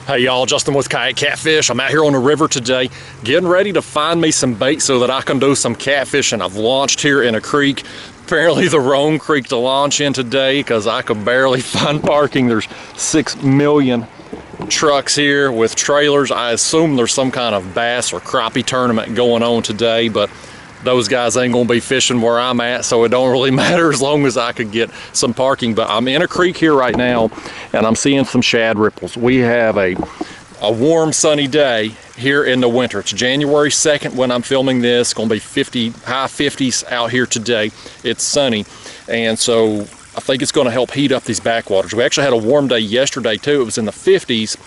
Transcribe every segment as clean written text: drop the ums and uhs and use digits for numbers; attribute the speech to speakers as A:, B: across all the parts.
A: Hey y'all, Justin with Kayak Catfish. I'm out here on the river today getting ready to find me some bait so that I can do some catfishing. I've launched here in a creek, apparently the wrong creek to launch in today because I could barely find parking. There's 6 million trucks here with trailers. I assume there's some kind of bass or crappie tournament going on today, but those guys ain't gonna be fishing where I'm at, so it don't really matter as long as I could get some parking. But I'm in a creek here right now and I'm seeing some shad ripples. We have a warm sunny day here in the winter. It's January 2nd when I'm filming this. It's gonna be high 50s out here today. It's sunny, and so I think it's gonna help heat up these backwaters. We actually had a warm day yesterday too. It was in the 50s,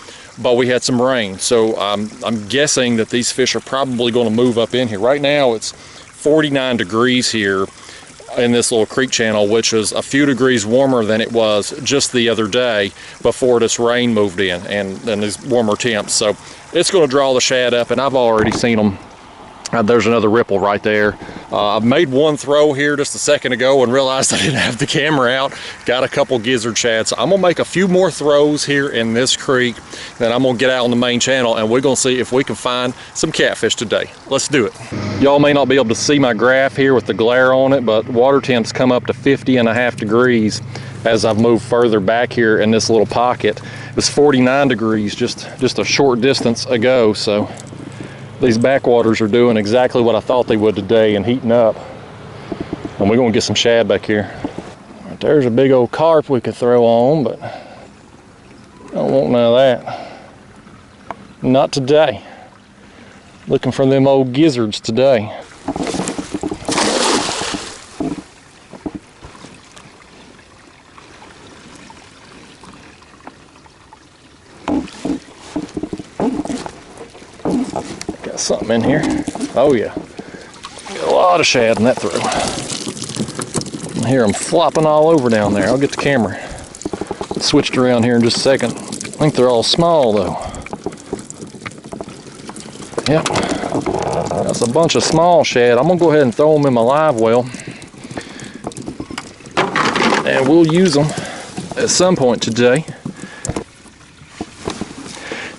A: but we had some rain. So I'm guessing that these fish are probably gonna move up in here. Right now it's 49 degrees here in this little creek channel, which is a few degrees warmer than it was just the other day before this rain moved in and these warmer temps. So it's going to draw the shad up, and I've already seen them. There's another ripple right there. I made one throw here just a second ago and realized I didn't have the camera out. Got a couple gizzard shads. So I'm gonna make a few more throws here in this creek. Then I'm gonna get out on the main channel and we're gonna see if we can find some catfish today. Let's do it. Y'all may not be able to see my graph here with the glare on it, but water temps come up to 50.5 degrees as I've moved further back here in this little pocket. It was 49 degrees just a short distance ago. So these backwaters are doing exactly what I thought they would today and heating up. And we're gonna get some shad back here. Right, there's a big old carp we could throw on, but I don't want none of that. Not today. Looking for them old gizzards today. Something in here. Oh yeah, got a lot of shad in that throw. I hear them flopping all over down there. I'll get the camera switched around here in just a second. I think they're all small though. Yep, that's a bunch of small shad. I'm gonna go ahead and throw them in my live well, and we'll use them at some point today.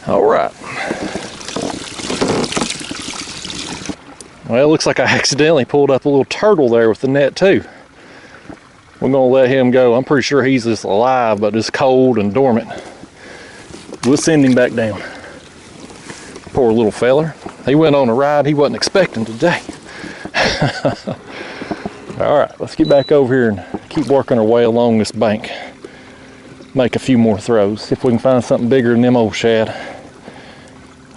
A: All right. Well, it looks like I accidentally pulled up a little turtle there with the net too. We're gonna let him go. I'm pretty sure he's just alive, but just cold and dormant. We'll send him back down. Poor little feller. He went on a ride he wasn't expecting today. All right, let's get back over here and keep working our way along this bank. Make a few more throws. See if we can find something bigger than them old shad.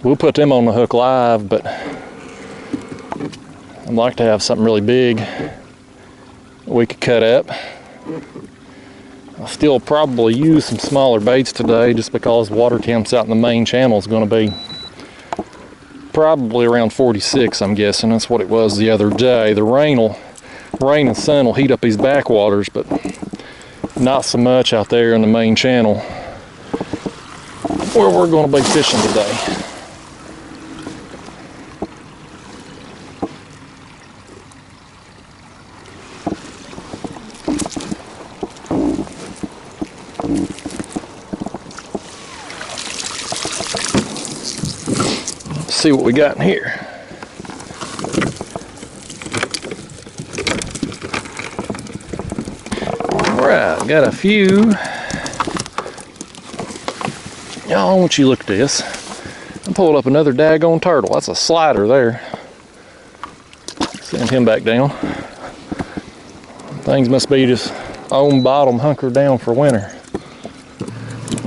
A: We'll put them on the hook live, but I'd like to have something really big that we could cut up. I'll still probably use some smaller baits today just because water temps out in the main channel is going to be probably around 46, I'm guessing. That's what it was the other day. The rain and sun will heat up these backwaters, but not so much out there in the main channel where we're going to be fishing today. See what we got in here. All right, got a few. Y'all, won't you look at this? I pulled up another daggone turtle. That's a slider there. Send him back down. Things must be just on bottom, hunkered down for winter.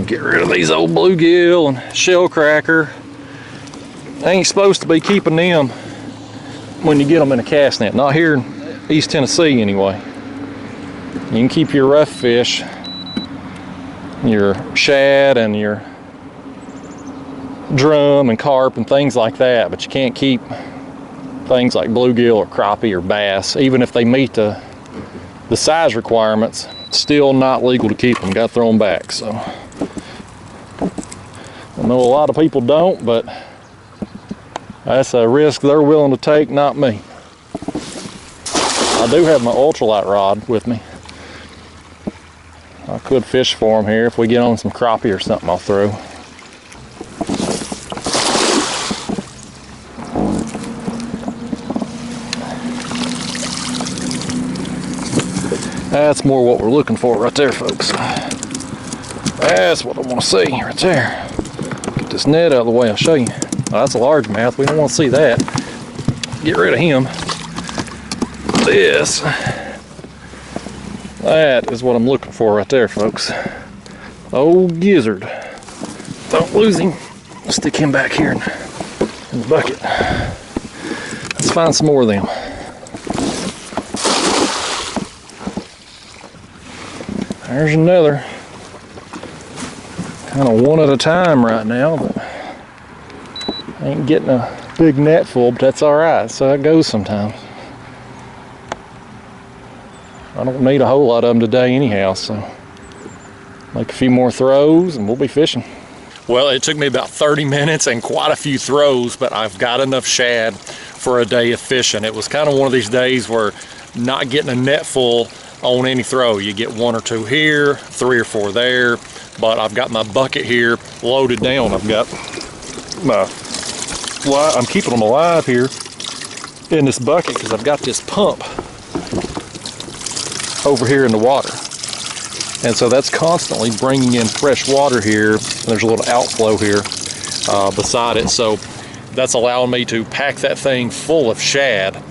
A: Get rid of these old bluegill and shell cracker. Ain't supposed to be keeping them when you get them in a cast net. Not here in East Tennessee anyway. You can keep your rough fish, your shad and your drum and carp and things like that, but you can't keep things like bluegill or crappie or bass. Even if they meet the size requirements, it's still not legal to keep them. Got to throw them back. So I know a lot of people don't, but that's a risk they're willing to take, not me. I do have my ultralight rod with me. I could fish for them here. If we get on some crappie or something, I'll throw. That's more what we're looking for right there, folks. That's what I want to see right there. Get this net out of the way, I'll show you. Oh, that's a largemouth. We don't want to see that. Get rid of him. This. That is what I'm looking for right there, folks. Old gizzard. Don't lose him. Stick him back here in the bucket. Let's find some more of them. There's another. Kind of one at a time right now, but I ain't getting a big net full, but that's all right. So it goes sometimes. I don't need a whole lot of them today anyhow, so make a few more throws and we'll be fishing. Well, it took me about 30 minutes and quite a few throws, but I've got enough shad for a day of fishing. It was kind of one of these days where not getting a net full on any throw. You get 1 or 2 here, 3 or 4 there, but I've got my bucket here loaded down. I've got my, I'm keeping them alive here in this bucket because I've got this pump over here in the water. And so that's constantly bringing in fresh water here. There's a little outflow here beside it. So that's allowing me to pack that thing full of shad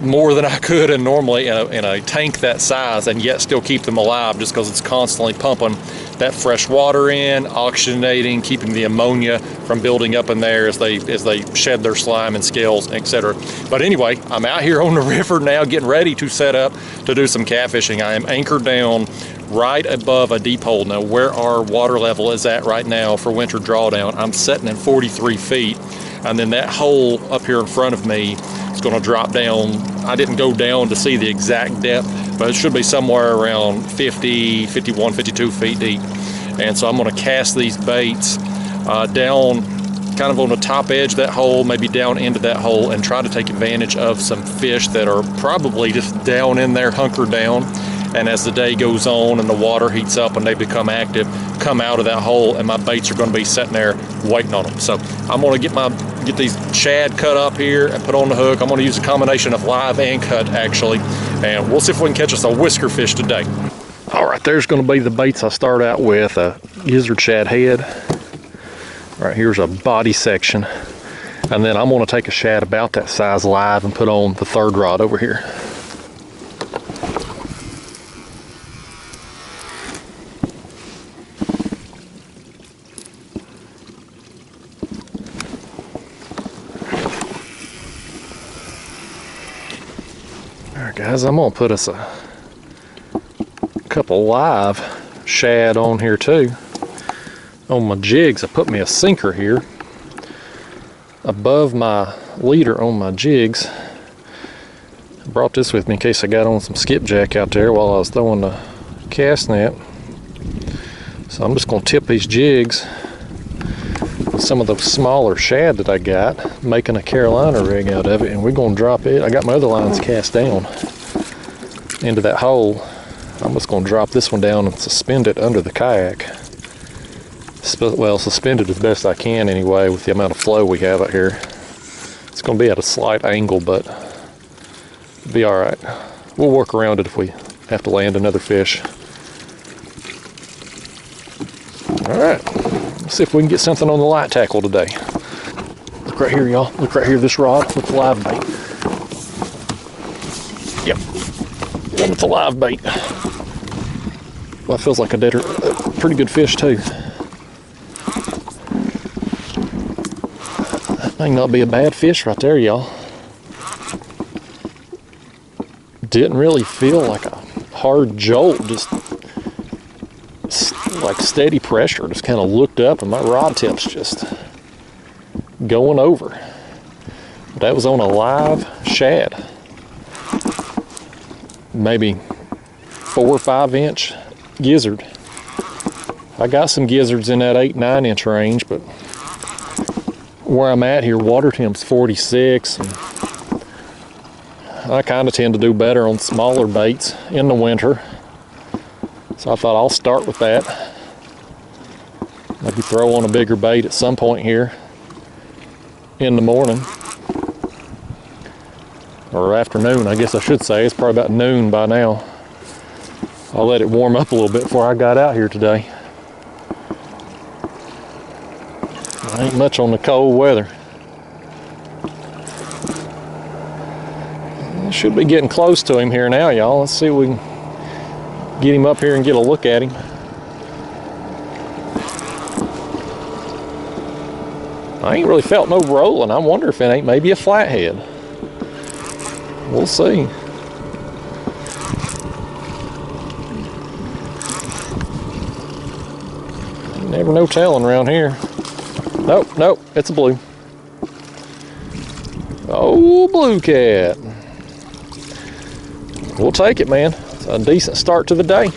A: more than I could and normally in a tank that size, and yet still keep them alive just because it's constantly pumping that fresh water in, oxygenating, keeping the ammonia from building up in there as they shed their slime and scales, etc. But anyway, I'm out here on the river now getting ready to set up to do some catfishing. I am anchored down right above a deep hole. Now where our water level is at right now for winter drawdown, I'm setting at 43 feet, and then that hole up here in front of me is going to drop down. I didn't go down to see the exact depth, but it should be somewhere around 50, 51, 52 feet deep. And so I'm going to cast these baits down kind of on the top edge of that hole, maybe down into that hole, and try to take advantage of some fish that are probably just down in there, hunkered down. And as the day goes on and the water heats up and they become active, come out of that hole, and my baits are going to be sitting there waiting on them. So I'm going to get these shad cut up here and put on the hook. I'm going to use a combination of live and cut actually, and we'll see if we can catch us a whisker fish today. All right, there's going to be the baits I start out with. A gizzard shad head. Right here's a body section, and then I'm going to take a shad about that size live and put on the third rod over here. Guys, I'm gonna put us a couple live shad on here too. On my jigs, I put me a sinker here above my leader on my jigs. I brought this with me in case I got on some skipjack out there while I was throwing the cast net. So I'm just gonna tip these jigs with some of those smaller shad that I got, making a Carolina rig out of it, and we're gonna drop it. I got my other lines cast down into that hole. I'm just going to drop this one down and suspend it under the kayak. Well, suspend it as best I can anyway with the amount of flow we have out here. It's going to be at a slight angle, but it'll be all right. We'll work around it if we have to land another fish. All right, let's see if we can get something on the light tackle today. Look right here, y'all. Look right here, this rod with the live bait. Yep. One with the live bait. Well, that feels like a pretty good fish too. That may not be a bad fish right there, y'all. Didn't really feel like a hard jolt, just like steady pressure. Just kind of looked up and my rod tip's just going over. But that was on a live shad. Maybe 4 or 5 inch gizzard. I got some gizzards in that 8-9 inch range, but where I'm at here, water temp's 46, and I kind of tend to do better on smaller baits in the winter. So I thought I'll start with that. Maybe throw on a bigger bait at some point here in the morning. Or afternoon, I guess I should say. It's probably about noon by now. I let it warm up a little bit before I got out here today. Ain't much on the cold weather. Should be getting close to him here now, y'all. Let's see if we can get him up here and get a look at him. I ain't really felt no rolling. I wonder if it ain't maybe a flathead. We'll see. Never no telling around here. Nope, it's a blue. Oh, blue cat. We'll take it, man. It's a decent start to the day.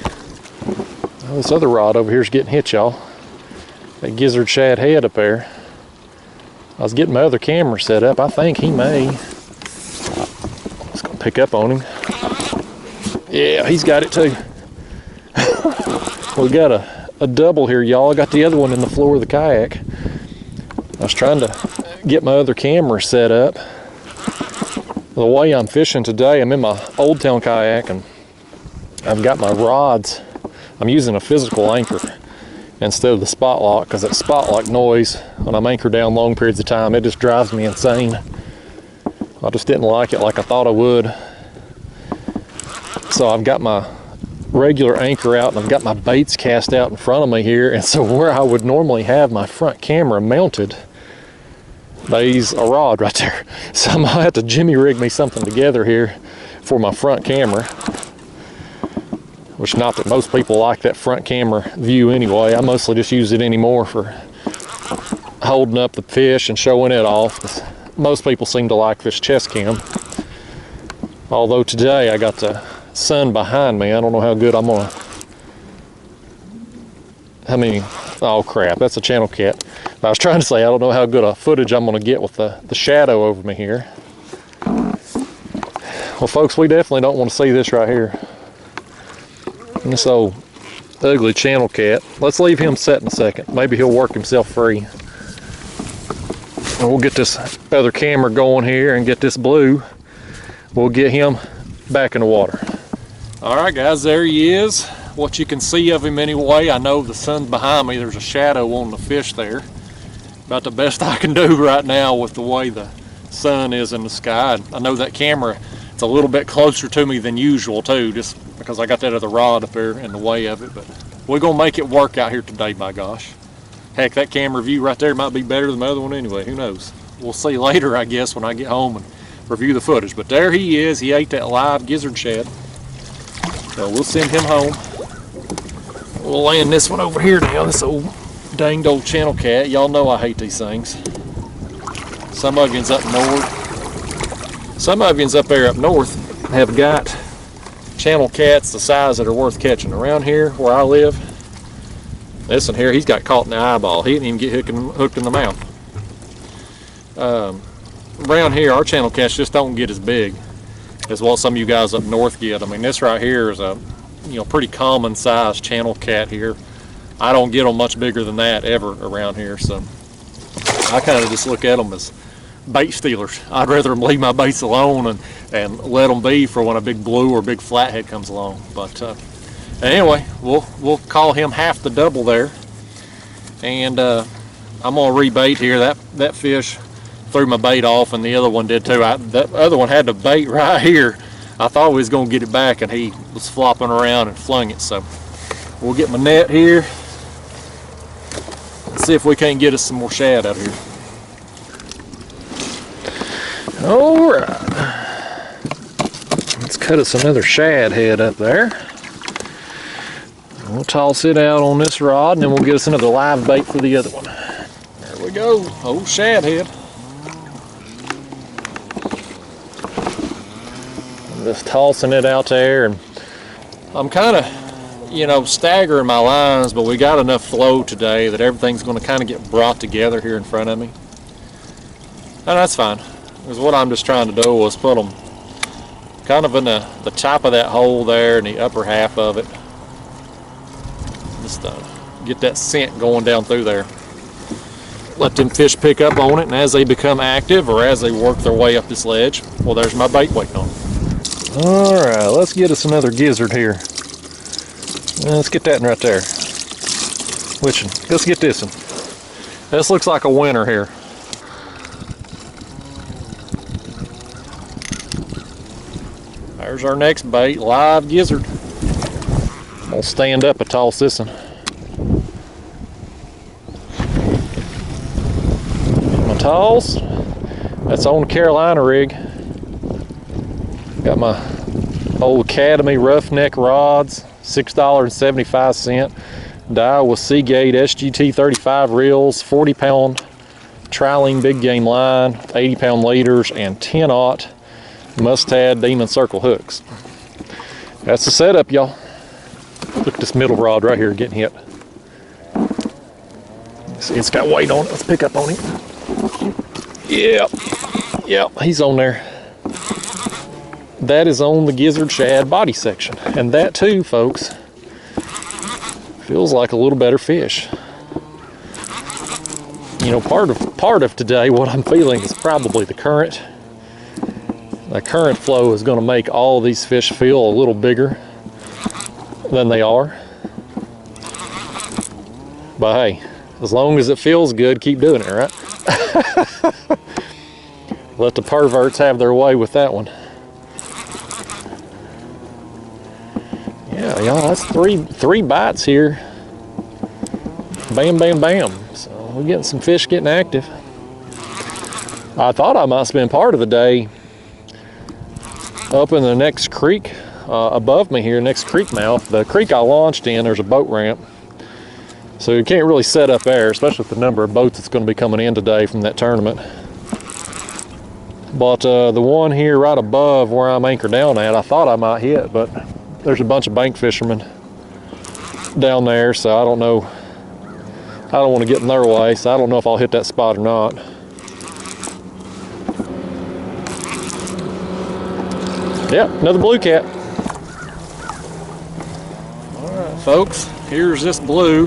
A: Oh, this other rod over here is getting hit, y'all. That gizzard shad head up there. I was getting my other camera set up. I think he may. It's gonna pick up on him. Yeah, he's got it too. We got a double here, y'all. I got the other one in the floor of the kayak. I was trying to get my other camera set up. The way I'm fishing today, I'm in my Old Town kayak and I've got my rods. I'm using a physical anchor instead of the spot lock, because that spot lock noise when I'm anchored down long periods of time, it just drives me insane. I just didn't like it like I thought I would. So I've got my regular anchor out and I've got my baits cast out in front of me here, and so where I would normally have my front camera mounted, there's a rod right there. So I'm gonna have to jimmy rig me something together here for my front camera. Which, not that most people like that front camera view anyway. I mostly just use it anymore for holding up the fish and showing it off. Most people seem to like this chest cam. Although today I got the sun behind me. I don't know how good I'm gonna... Oh crap, that's a channel cat. I was trying to say I don't know how good a footage I'm gonna get with the shadow over me here. Well folks, we definitely don't want to see this right here. And this old ugly channel cat. Let's leave him set in a second. Maybe he'll work himself free. And we'll get this other camera going here and get this blue. We'll get him back in the water. All right guys, there he is. What you can see of him anyway. I know the sun's behind me. There's a shadow on the fish there. About the best I can do right now with the way the sun is in the sky. I know that camera, it's a little bit closer to me than usual too, just because I got that other rod up there in the way of it, but we're gonna make it work out here today, by gosh. Heck, that camera view right there might be better than the other one anyway, who knows. We'll see later, I guess, when I get home and review the footage. But there he is. He ate that live gizzard shad. So we'll send him home. We'll land this one over here now, this old danged old channel cat. Y'all know I hate these things. Some of yous up north, some of yous up there up north have got channel cats the size that are worth catching. Around here where I live, this one here, he's got caught in the eyeball. He didn't even get hooked in the mouth. Around here, our channel cats just don't get as big as what some of you guys up north get. I mean, this right here is a pretty common size channel cat here. I don't get them much bigger than that ever around here, so I kind of just look at them as bait stealers. I'd rather them leave my baits alone and let them be for when a big blue or big flathead comes along. But anyway, we'll call him half the double there, and I'm gonna rebait here. That fish threw my bait off, and the other one did too. That other one had the bait right here. I thought we was gonna get it back, and he was flopping around and flung it. So we'll get my net here and see if we can't get us some more shad out here. All right, let's cut us another shad head up there. We'll toss it out on this rod, and then we'll get us another live bait for the other one. There we go, old shad head. I'm just tossing it out there, and I'm kind of, staggering my lines, but we got enough flow today that everything's going to kind of get brought together here in front of me. And that's fine. Because what I'm just trying to do was put them kind of in the top of that hole there in the upper half of it. Just get that scent going down through there. Let them fish pick up on it, and as they become active or as they work their way up this ledge, well, there's my bait waiting on them. All right, let's get us another gizzard here. Let's get that one right there. Which one? Let's get this one. This looks like a winner here. There's our next bait, live gizzard. I'm gonna stand up and toss this one. My toss. That's on the Carolina rig. Got my old Academy Roughneck rods, $6.75. Daiwa Seagate SGT 35 reels, 40-pound Trilene big game line, 80-pound leaders, and 10-aught Mustad Demon Circle hooks. That's the setup, y'all. Look at this middle rod right here getting hit. See, it's got weight on it. Let's pick up on it. Yep, he's on there. That is on the gizzard shad body section, and that too, folks, feels like a little better fish. You know, part of today, what I'm feeling is probably the current. The current flow is going to make all these fish feel a little bigger than they are. But hey, as long as it feels good, keep doing it, right? Let the perverts have their way with that one. Yeah, y'all, that's three bites here. Bam, bam, bam. So we're getting some fish getting active. I thought I might spend part of the day up in the next creek above me here, next creek mouth. The creek I launched in, there's a boat ramp. So you can't really set up there, especially with the number of boats that's going to be coming in today from that tournament. But the one here right above where I'm anchored down at, I thought I might hit, but there's a bunch of bank fishermen down there, so I don't know. I don't want to get in their way, so I don't know if I'll hit that spot or not. Yep, another blue cat. All right, folks, here's this blue.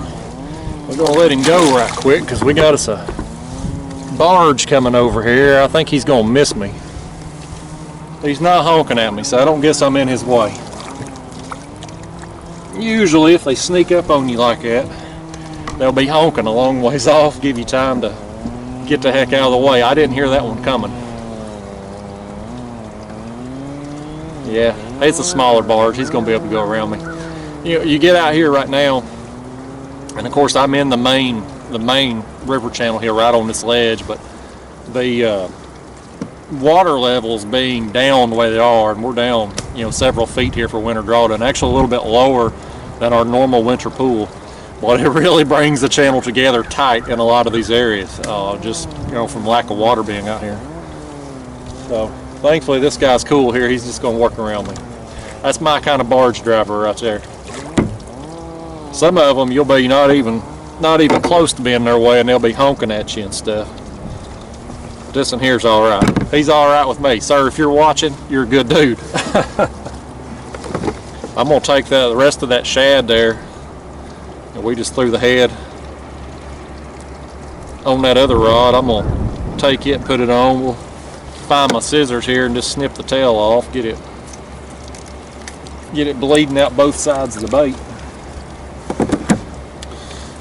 A: We're gonna let him go right quick because we got us a barge coming over here. I think he's gonna miss me. He's not honking at me, so I don't guess I'm in his way. Usually, if they sneak up on you like that, they'll be honking a long ways off, give you time to get the heck out of the way. I didn't hear that one coming. Yeah, it's a smaller barge. He's going to be able to go around me. You get out here right now, and of course I'm in the main river channel here, right on this ledge. But the water levels being down the way they are, and we're down, several feet here for winter drawdown. Actually, a little bit lower than our normal winter pool. But it really brings the channel together tight in a lot of these areas, just from lack of water being out here. So thankfully this guy's cool here. He's just going to work around me. That's my kind of barge driver right there. Some of them you'll be not even close to being their way, and they'll be honking at you and stuff. This one here's all right. He's all right with me, sir. If you're watching, you're a good dude. I'm gonna take the rest of that shad there. And we just threw the head on that other rod. I'm gonna take it and put it on. We'll find my scissors here and just snip the tail off. Get it bleeding out both sides of the bait.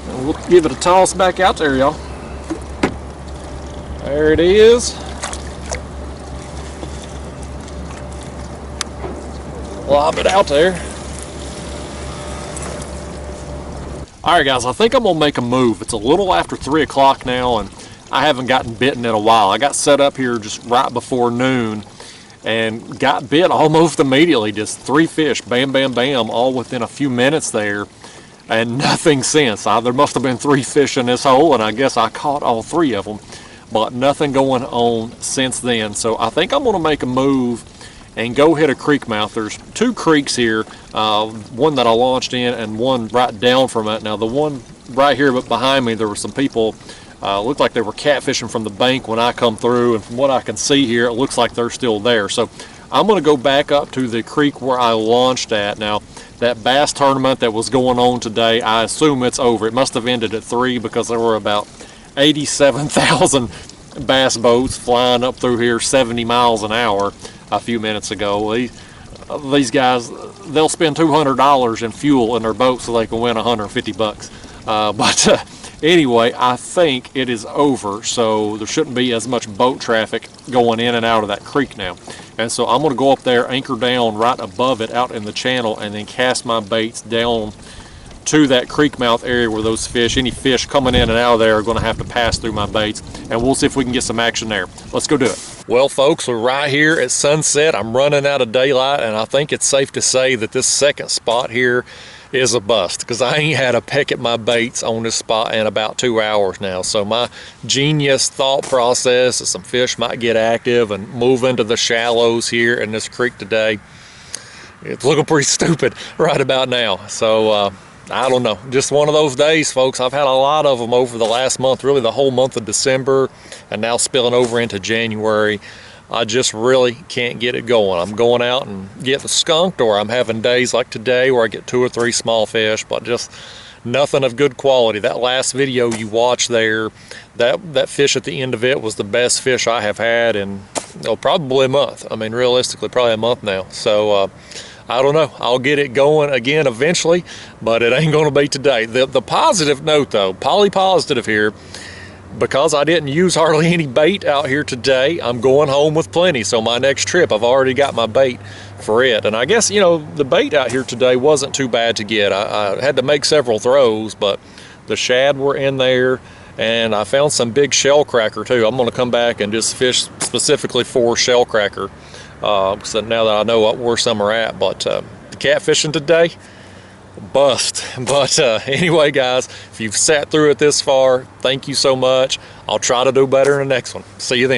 A: And we'll give it a toss back out there, y'all. There it is. Lob it out there. Alright guys, I think I'm going to make a move. It's a little after 3 o'clock now, and I haven't gotten bitten in a while. I got set up here just right before noon and got bit almost immediately. Just 3 fish, bam, bam, bam, all within a few minutes there, and nothing since. There must have been 3 fish in this hole, and I guess I caught all 3 of them, but nothing going on since then. So I think I'm going to make a move and go hit a creek mouth. There's 2 creeks here, one that I launched in and one right down from it. Now the one right here but behind me, there were some people, looked like they were catfishing from the bank when I come through, and from what I can see here, it looks like they're still there. So I'm going to go back up to the creek where I launched at. Now that bass tournament that was going on today, I assume it's over. It must have ended at 3 because there were about 87,000 bass boats flying up through here 70 miles an hour a few minutes ago. these guys, they'll spend $200 in fuel in their boat so they can win 150 bucks. Anyway, I think it is over, so there shouldn't be as much boat traffic going in and out of that creek now. And so I'm going to go up there, anchor down right above it out in the channel, and then cast my baits down to that creek mouth area where those fish, any fish coming in and out of there, are going to have to pass through my baits, and we'll see if we can get some action there. Let's go do it. Well, folks, we're right here at sunset. I'm running out of daylight, and I think it's safe to say that this second spot here is a bust, because I ain't had a peck at my baits on this spot in about 2 hours now. So my genius thought process is some fish might get active and move into the shallows here in this creek today. It's looking pretty stupid right about now. So I don't know, just one of those days, folks. I've had a lot of them over the last month, really the whole month of December, and now spilling over into January. I just really can't get it going. I'm going out and getting skunked, or I'm having days like today where I get 2 or 3 small fish, but just nothing of good quality. That last video you watched there, that fish at the end of it was the best fish I have had in probably a month. I mean, realistically, probably a month now. So I don't know. I'll get it going again eventually, but it ain't going to be today. The positive note, though, positive here, because I didn't use hardly any bait out here today, I'm going home with plenty. So my next trip, I've already got my bait for it. And I guess, you know, the bait out here today wasn't too bad to get. I had to make several throws, but the shad were in there, and I found some big shell cracker too. I'm going to come back and just fish specifically for shell cracker, so now that I know where some are at. But the catfishing today, bust. But anyway, guys, if you've sat through it this far, thank you so much. I'll try to do better in the next one. See you then.